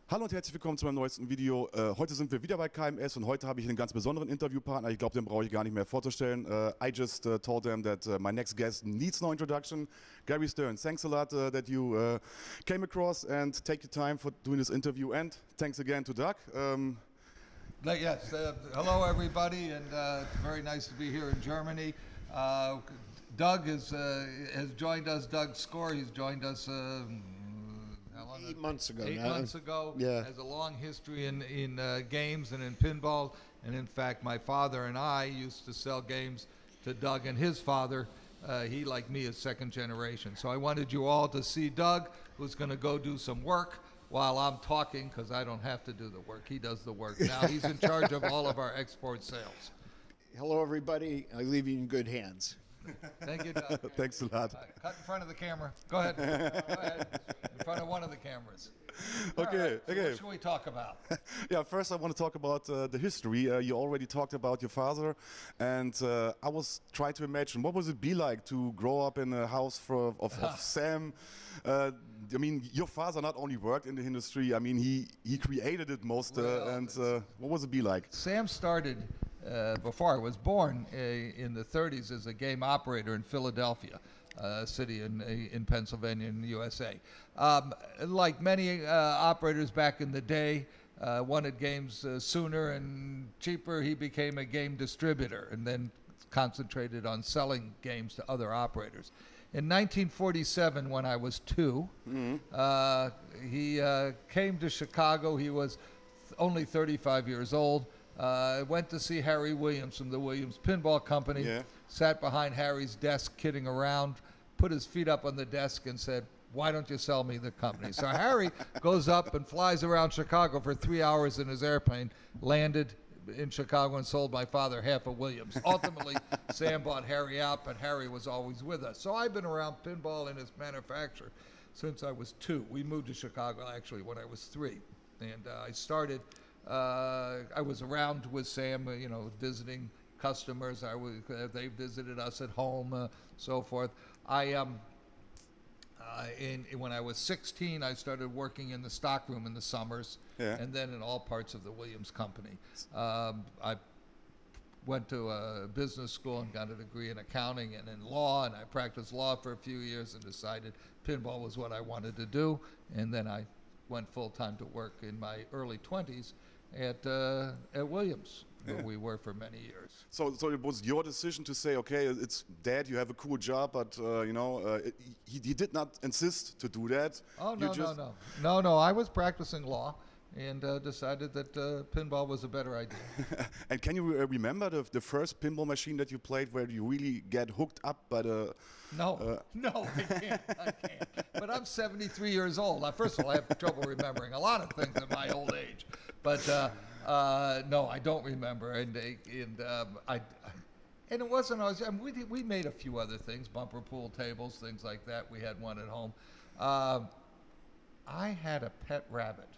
Hallo und herzlich willkommen zu meinem neuesten Video. Heute sind wir wieder bei KMS und heute habe ich einen ganz besonderen Interviewpartner. Ich glaube, den brauche ich gar nicht mehr vorzustellen. I just told them that my next guest needs no introduction. Gary Stern, thanks a lot that you came across and take your time for doing this interview. And thanks again to Doug. Yes, hello everybody, and it's very nice to be here in Germany. Doug has joined us. Doug Score, he's joined us. How long 8 months ago. 8 months ago. Yeah. Has a long history in games and in pinball. And in fact, my father and I used to sell games to Doug and his father. He, like me, is second generation. So I wanted you all to see Doug, who's going to go do some work while I'm talking, because I don't have to do the work. He does the work. Now he's in charge of all of our export sales. Hello, everybody. I leave you in good hands. Thank you, Doug. Thanks a lot. Cut in front of the camera. Go ahead. Go ahead. In front of one of the cameras. Okay, Right, so okay. what should we talk about? Yeah, first I want to talk about the history. You already talked about your father, and I was trying to imagine what would it be like to grow up in a house of Sam. I mean, your father not only worked in the industry. I mean, he created it most. And what was it be like? Sam started before I was born in the 30s as a game operator in Philadelphia. City in Pennsylvania in the USA. Like many operators back in the day, wanted games sooner and cheaper, he became a game distributor and then concentrated on selling games to other operators. In 1947, when I was 2, he came to Chicago. He was only 35 years old. Went to see Harry Williams from the Williams Pinball Company, sat behind Harry's desk kidding around, put his feet up on the desk and said, "Why don't you sell me the company?" So Harry goes up and flies around Chicago for 3 hours in his airplane, landed in Chicago and sold my father half of Williams. Ultimately, Sam bought Harry out, but Harry was always with us. So I've been around pinball and its manufacture since I was 2. We moved to Chicago actually when I was 3. And I started... I was around with Sam, visiting customers. They visited us at home, so forth. When I was 16, I started working in the stockroom in the summers, and then in all parts of the Williams Company. I went to a business school and got a degree in accounting and in law, and I practiced law for a few years and decided pinball was what I wanted to do, and then I went full-time to work in my early 20s at Williams, where we were for many years. So it was your decision to say, okay, it's Dad, you have a cool job, but he did not insist to do that. Oh, no. I was practicing law and decided that pinball was a better idea. And can you remember the first pinball machine that you played where you really get hooked up by the... No, I can't. But I'm 73 years old. First of all, I have trouble remembering a lot of things at my old age. But no, I don't remember. And it wasn't always... we made a few other things, bumper pool tables, things like that. We had one at home. I had a pet rabbit.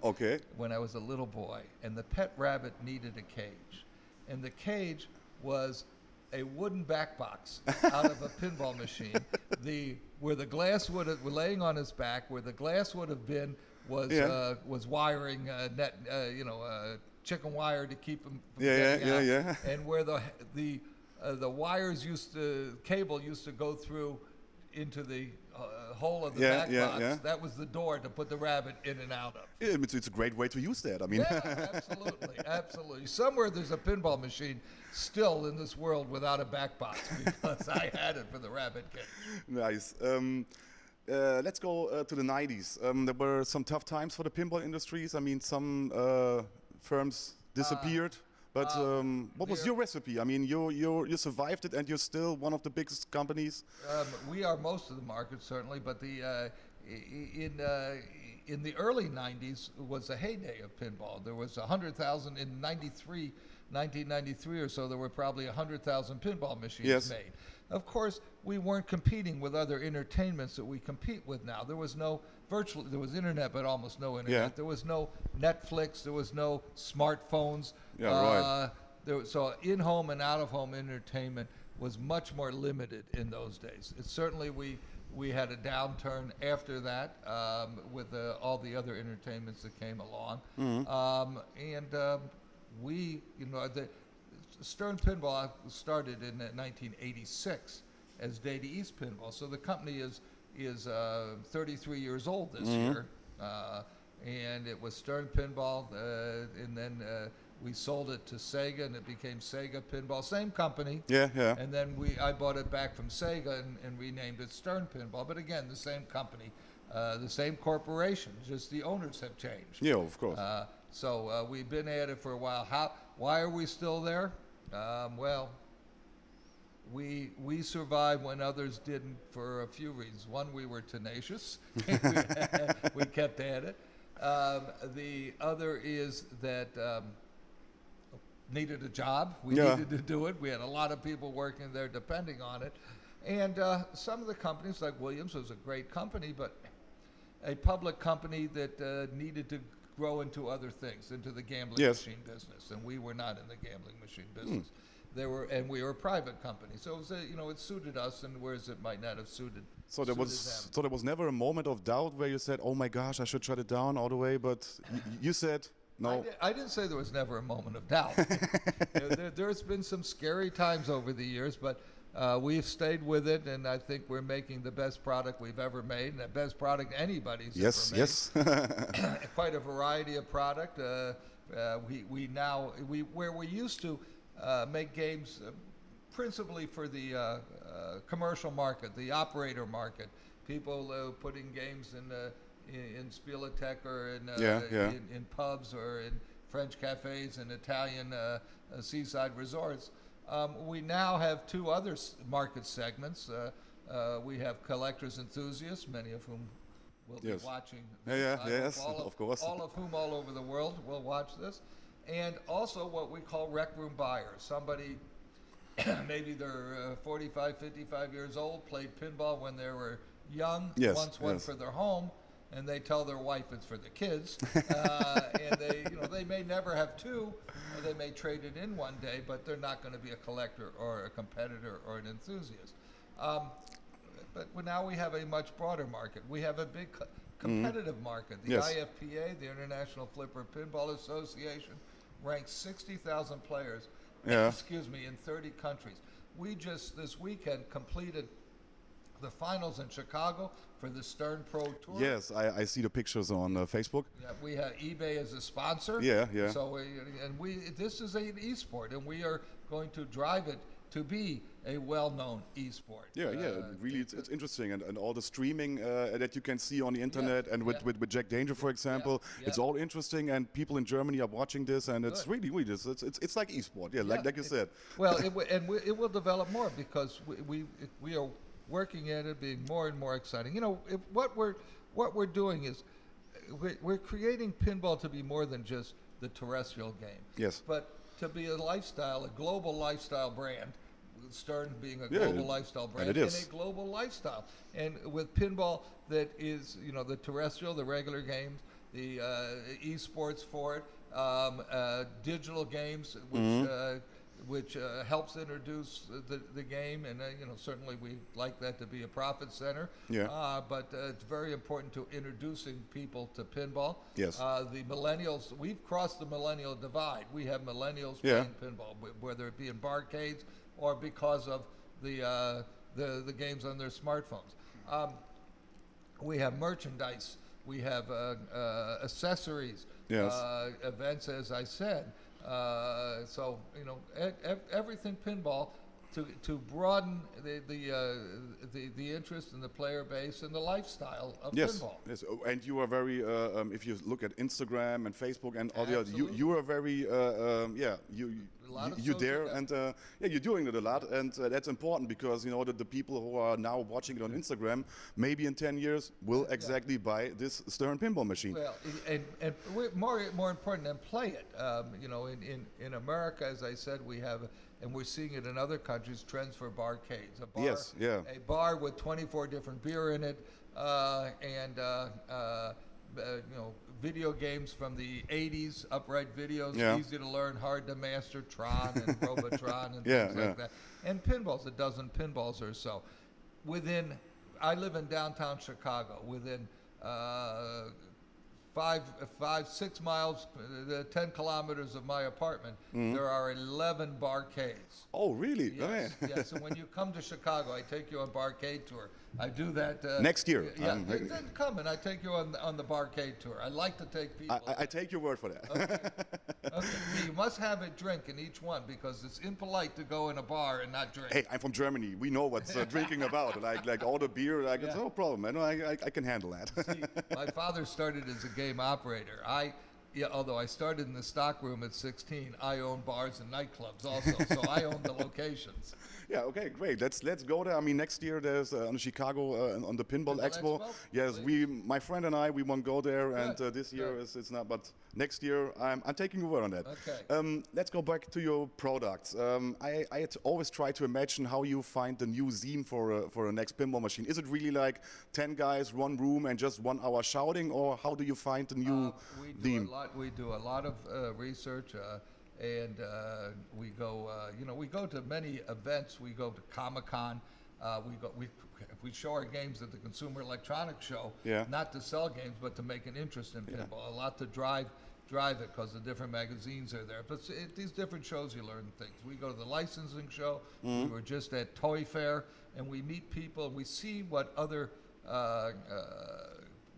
Okay. When I was a little boy, and the pet rabbit needed a cage, and the cage was a wooden back box out of a pinball machine. Where the glass would have laying on his back, where the glass would have been was wiring net, chicken wire to keep him from getting out. And where the wires cable used to go through into the hole of the back box. That was the door to put the rabbit in and out of. Yeah, it's a great way to use that. I mean, absolutely. Somewhere there's a pinball machine still in this world without a back box, because I had it for the rabbit cage. Nice. Let's go to the 90s. There were some tough times for the pinball industries. I mean, some firms disappeared. But what was your recipe? I mean, you survived it, and you're still one of the biggest companies. We are most of the market, certainly, but in the early 90s was a heyday of pinball. There was 100,000 in 1993 or so. There were probably 100,000 pinball machines made. Of course, we weren't competing with other entertainments that we compete with now. There was there was internet, but almost no internet. There was no Netflix. There was no smartphones. So in-home and out-of-home entertainment was much more limited in those days. Certainly we we had a downturn after that with all the other entertainments that came along. We, the Stern Pinball started in 1986 as Data East Pinball. So the company is 33 years old this year. And it was Stern Pinball, and then we sold it to Sega, and it became Sega Pinball, same company. Yeah, yeah. And then I bought it back from Sega and renamed it Stern Pinball. But again, the same company, the same corporation, just the owners have changed. Yeah, of course. So we've been at it for a while. Why are we still there? Well, we survived when others didn't for a few reasons. One, we were tenacious. We kept at it. The other is that needed a job. We needed to do it. We had a lot of people working there depending on it. And some of the companies, like Williams, was a great company, but a public company that needed to grow into other things, into the gambling machine business. And we were not in the gambling machine business. We were a private company. So it was it suited us, and whereas it might not have suited So there was never a moment of doubt where you said, "Oh my gosh, I should shut it down all the way," but you said no. I didn't say there was never a moment of doubt. There's been some scary times over the years, but we've stayed with it, and I think we're making the best product we've ever made, and the best product anybody's ever made. Yes. Quite a variety of product. Where we used to make games principally for the commercial market, the operator market, people putting games in Spieletech or in pubs or in French cafes and Italian seaside resorts. We now have two other market segments. We have collectors enthusiasts, many of whom will be watching this. Of course. All of whom all over the world will watch this. And also what we call rec room buyers. Somebody, maybe they're 45, 55 years old, played pinball when they were young, once went for their home, and they tell their wife it's for the kids. And they may never have two, or they may trade it in one day, but they're not going to be a collector or a competitor or an enthusiast. But now we have a much broader market. We have a big competitive market. The IFPA, the International Flipper Pinball Association, ranks 60,000 players, in 30 countries. We just this weekend completed the finals in Chicago for the Stern Pro Tour. Yes, I see the pictures on Facebook. Yeah, we have eBay as a sponsor. Yeah. So this is an e-sport, and we are going to drive it to be a well-known e-sport. Really, it's interesting, and all the streaming that you can see on the internet, and with Jack Danger, for example, it's all interesting, and people in Germany are watching this, and it's really it's like e-sport, like you said. Well, it will develop more because we are working at it being more and more exciting. What we're doing is we're creating pinball to be more than just the terrestrial game. Yes. But to be a lifestyle, a global lifestyle brand, Stern being a global lifestyle brand, and a global lifestyle. And with pinball that is, the terrestrial, the regular games, the esports for it, digital games, which helps introduce the game, and certainly we like that to be a profit center. But it's very important to introducing people to pinball. Yes. The millennials, we've crossed the millennial divide. We have millennials playing pinball, whether it be in barcades or because of the games on their smartphones. We have merchandise. We have accessories. Events, as I said. So everything pinball to broaden the interest in the player base and the lifestyle of pinball. Yes, and you are very. If you look at Instagram and Facebook and all the other, you are very. You're there, and you're doing it a lot, and that's important because the people who are now watching it on Instagram, maybe in 10 years, will exactly buy this Stern pinball machine. Well, and more important than play it. In America, as I said, we have, and we're seeing it in other countries, trends for barcades. A bar with 24 different beer in it, and video games from the 80s, upright videos, easy to learn, hard to master, Tron and Robotron and things like that. And pinballs, a dozen pinballs or so. Within I live in downtown Chicago. Within 6 miles, 10 kilometers of my apartment, there are 11 barcades. Oh, really? Yes, yes. And when you come to Chicago, I take you on barcade tour. I do that next year. Yeah, then come and I take you on the barcade tour. I like to take people. I take your word for that. Okay. You must have a drink in each one because it's impolite to go in a bar and not drink. Hey, I'm from Germany. We know what's drinking about. Like all the beer, it's no problem. I can handle that. See, my father started as a game operator. Although I started in the stockroom at 16, I own bars and nightclubs also, so I own the locations. Yeah, okay, great. Let's go there. I mean, next year there's on Chicago on the Pinball Expo. Yes, my friend and I, we won't go there, and this year it's not. But next year, I'm taking your word on that. Okay. Let's go back to your products. I always try to imagine how you find the new theme for a next pinball machine. Is it really like 10 guys, 1 room, and just 1 hour shouting, or how do you find the new theme? We do a lot of research. And we go, we go to many events. We go to Comic-Con. We show our games at the Consumer Electronics Show, not to sell games, but to make an interest in pinball. A lot to drive it because the different magazines are there. But these different shows, you learn things. We go to the licensing show. We were just at Toy Fair, and we meet people. We see what other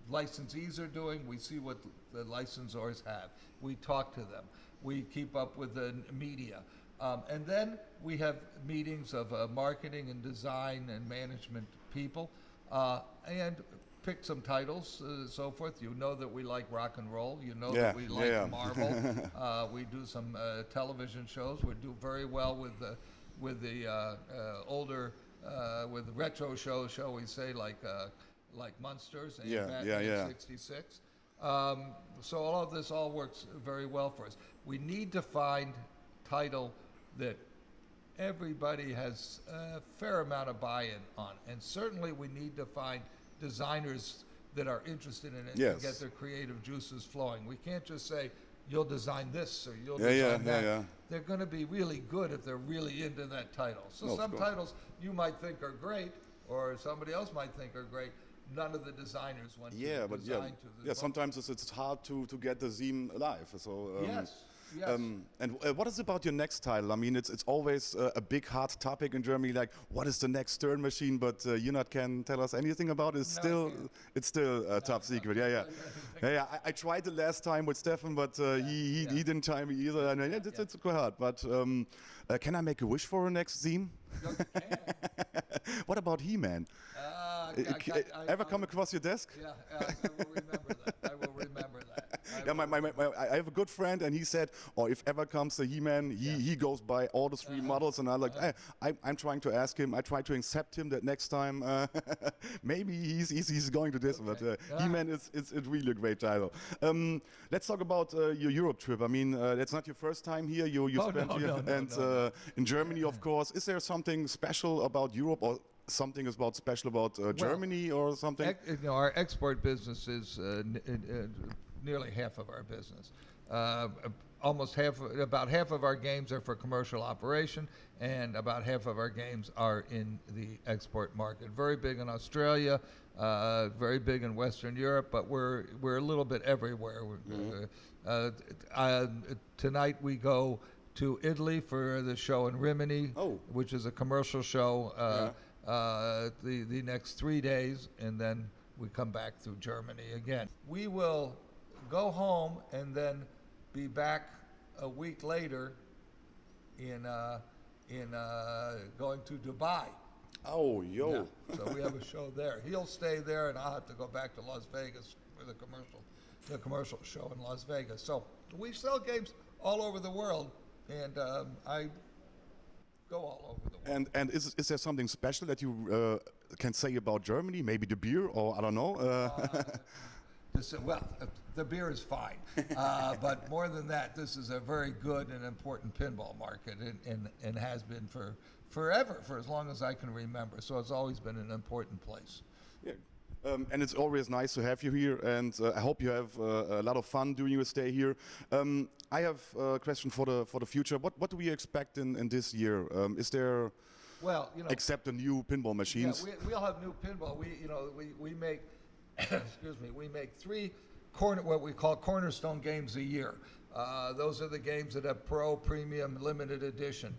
licensees are doing. We see what the licensors have. We talk to them. We keep up with the media. And then we have meetings of marketing and design and management people and pick some titles, so forth. You know that we like rock and roll. You know that we like Marvel. We do some television shows. We do very well with the older, with retro shows, shall we say, like Munsters and Batman 66. So all of this works very well for us. We need to find title that everybody has a fair amount of buy-in on, and certainly we need to find designers that are interested in it and get their creative juices flowing. We can't just say you'll design this or you'll design that. They're going to be really good if they're really into that title. So some titles you might think are great, or somebody else might think are great. None of the designers want to design to the sometimes it's hard to get the theme alive. So yes. And what is about your next title? I mean, it's always a big hot topic in Germany. Like, what is the next Stern machine? But you not can tell us anything about it. It's still a top secret. I tried the last time with Stefan, but he didn't chime me either. And it's quite hard. But can I make a wish for a next theme? You can. What about He-Man? Ever come across your desk? Yeah, I will remember that. I will remember that. I have a good friend, and he said, if ever comes the He-Man, he goes by all the 3 models, and I'm like, I'm trying to ask him. I try to accept him that next time maybe he's going to this, but He-Man it's really a great title. Let's talk about your Europe trip. I mean, that's not your first time here. You spent here, in Germany, of course. Is there something special about Europe, or something special about Germany or something? Our export business is nearly half of our business. About half of our games are for commercial operation, and about half of our games are in the export market. Very big in Australia, very big in Western Europe, but we're a little bit everywhere. Tonight we go to Italy for the show in Rimini, which is a commercial show. The next 3 days, and then we come back through Germany again. We will go home and then be back a week later in going to Dubai. Oh, yo! Yeah. So we have a show there. He'll stay there, and I'll have to go back to Las Vegas for the commercial show in Las Vegas. So we sell games all over the world, and I go all over the world. And is there something special that you can say about Germany? Maybe the beer, or I don't know. The beer is fine, but more than that, this is a very good and important pinball market, and has been for forever, for as long as I can remember. So it's always been an important place. Yeah. And it's always nice to have you here, and I hope you have a lot of fun during your stay here. I have a question for the future. What do we expect in this year? Is there Well, you know, except the new pinball machines. yeah, we'll have new pinball. We make, excuse me, we make three what we call cornerstone games a year. Those are the games that have pro, premium, limited edition,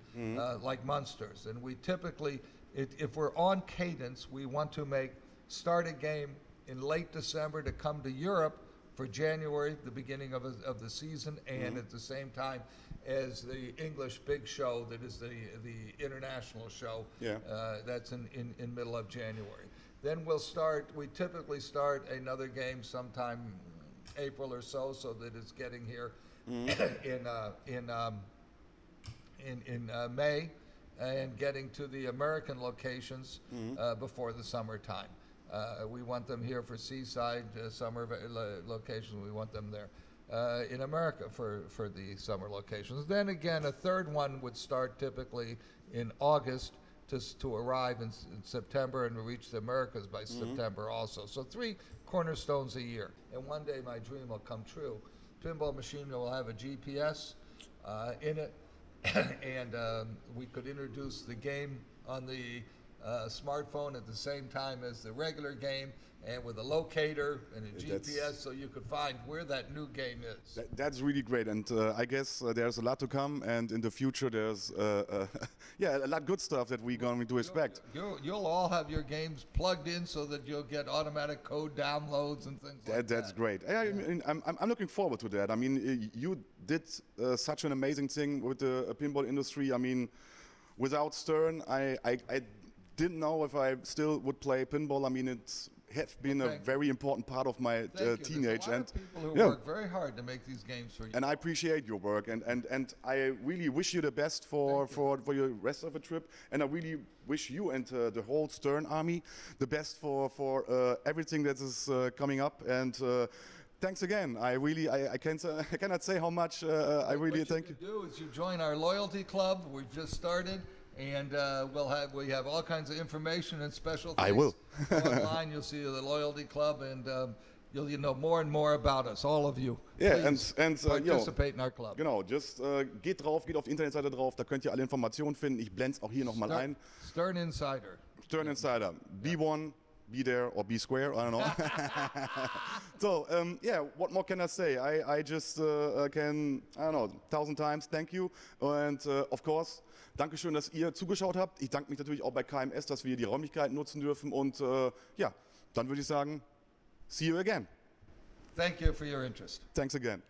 like Munsters. And we typically, if we're on cadence, we want to start a game in late December to come to Europe for January, the beginning of the season, and at the same time as the English big show that is the international show. Yeah. That's in middle of January. Then we typically start another game sometime April or so that it's getting here in May, and getting to the American locations before the summertime. We want them here for seaside summer locations. We want them there in America for the summer locations. Then again, a third one would start typically in August to arrive in September and reach the Americas by September also. So 3 cornerstones a year. And one day my dream will come true. Pinball machine will have a GPS in it, and we could introduce the game on the smartphone at the same time as the regular game, and with a locator and a GPS, so you could find where that new game is. That's really great, and I guess there's a lot to come, and in the future there's yeah, a lot of good stuff that we're going to expect. You'll all have your games plugged in so that you'll get automatic code downloads and things like that. That's great. I'm looking forward to that. I mean, you did such an amazing thing with the pinball industry. I mean, without Stern, I didn't know if I still would play pinball. I mean, it's been a very important part of my teenage. There's a lot of people who work very hard to make these games for you. And I appreciate your work, and I really wish you the best for your rest of the trip. And I really wish you and the whole Stern Army the best for everything that is coming up. And thanks again. I cannot say how much I really thank you. What you do is you join our loyalty club. We've just started. And we have all kinds of information and special things. I will. Online, you'll see the loyalty club, and you'll know more and more about us, all of you. Yeah, Please and participate in our club. Genau, just geht auf die Internetseite drauf, da könnt ihr alle Informationen finden. Ich blende es auch hier nochmal ein. Stern Insider. Stern Insider. Be one, be there, or be square, I don't know. So, yeah, what more can I say? I just can, I don't know, 1,000 times thank you. And of course, Dankeschön, dass ihr zugeschaut habt. Ich danke mich natürlich auch bei KMS, dass wir die Räumlichkeiten nutzen dürfen. Und ja, dann würde ich sagen, see you again. Thank you for your interest. Thanks again.